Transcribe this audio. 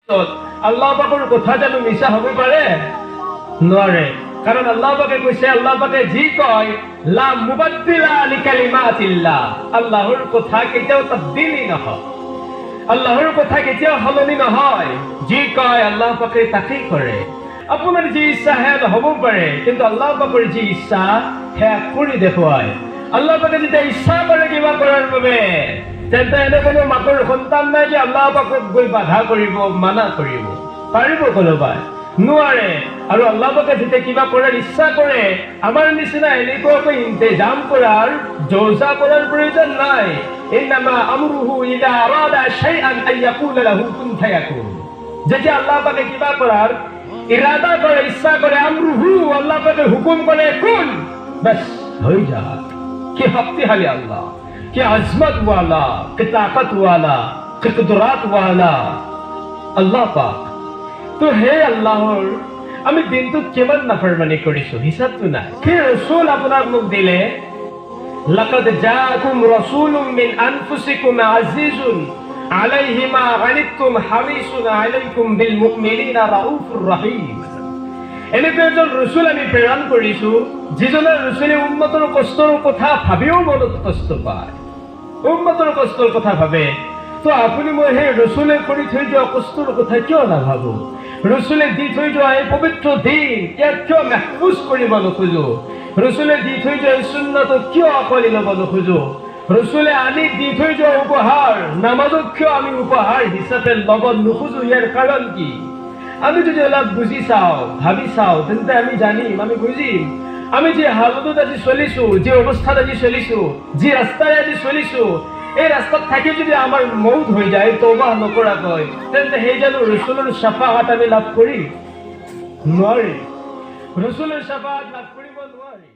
আল্লাহ পাকৰ কথা জানো মিছা হ'ব পাৰে? নোৱাৰে। কাৰণ আল্লাহ পাকে কৈছে, আল্লাহ পাকে যি কয় লা মুবাদ্দিলা লিকালিমাতিল্লাহ, আল্লাহৰ কথা কেতিয়াও তাবদীলি নহয়, আল্লাহৰ কথা কেতিয়াও সলনি নহয়। যি কয় আল্লাহ পাকে তাকেই কৰে। আপোনাৰ যি ইচ্ছা সেয়া নহ'ব পাৰে, কিন্তু আল্লাহ পাকৰ যি ইচ্ছা সেয়া কৰি দেখুৱায়। আল্লাহ পাকে যেতিয়া ইচ্ছা কৰে কিবা কৰাৰ বাবে, তেন্তে এনে কোনো মাকৰ সন্তান নাই যে আল্লাহ পাকক গৈ বাধা কৰিব, মানা কৰিব পাৰিব? কোনোবাই নোৱাৰে। আৰু আল্লাহ পাকে যেতিয়া কিবা কৰাৰ ইচ্ছা কৰে, আমাৰ নিচিনা এনেকুৱাকৈ ইন্তেজাম কৰাৰ, জোজা কৰাৰ প্ৰয়োজন নাই। ইন্নামা আমৰুহু ইযা আৰাদা শাইআন আন ইয়াকুলা লাহু কুন ফায়াকুন। যেতিয়া আল্লাহ পাকে কিবা কৰাৰ ইৰাদা কৰে, ইচ্ছা কৰে, আমৰুহু, আল্লাহ পাকে হুকুম কৰে কুন, বাস হৈ যায়। কি শক্তিশালী আল্লাহ, কি আজমত ওয়ালা, কি তাকত ওয়ালা, কি কুদরত ওয়ালা আল্লাহ পাক। তো হে আল্লাহৰ আমি দিনটোত কিমান নাফৰমানি কৰিছো, হিচাপটো নাই। সেই ৰসুল আপোনাক মোক দিলে, লাকাদ জাআকুম ৰাসূলুম মিন আনফুসিকুম আজিজুন আলাইহি মা আনিতুম হাৰিছুন আলাইকুম বিল মুমিনিনা ৰাউফুৰ ৰহিম। এনেকুৱা এজন ৰসুল আমি প্ৰেৰণ কৰিছো, যিজনে ৰসুলে উম্মতৰ কষ্টৰ কথা ভাবিও মনত কষ্ট পায়, উম্মতৰ কষ্টৰ কথা ভাবে। তো আপুনি মই সেই ৰসুলে কৰি থৈ যোৱা কষ্টৰ কথা কিয় নাভাবো? ৰসুলে দি থৈ যোৱা এই পবিত্ৰ দিন ইয়াক কিয় মেহফুজ কৰিব নোখোজো? ৰসুলে দি থৈ যোৱা এই সুন্নাত কিয় আঁকোৱালি ল'ব নোখোজো? ৰসুলে আনি দি থৈ যোৱা উপহাৰ, নামাজক কিয় আমি উপহাৰ হিচাপে ল'ব নোখোজো? ইয়াৰ কাৰণ কি? আমি যদি অলপ বুজি চাওঁ, ভাবি চাওঁ, তেন্তে আমি জানিম, আমি বুজিম, আমি যি হালতত আজি চলিছো, যি অৱস্থাত আজি চলিছো, যি ৰাস্তাৰে আজি চলিছো, এই ৰাস্তাত থাকি যদি আমাৰ মৌত হৈ যায় তওবাহ নকৰাকৈ, তেন্তে সেই জানো ৰসুলৰ শাফাআত আমি লাভ কৰিম? নোৱাৰি। ৰসুলৰ শাফাআত লাভ কৰিব নোৱাৰি।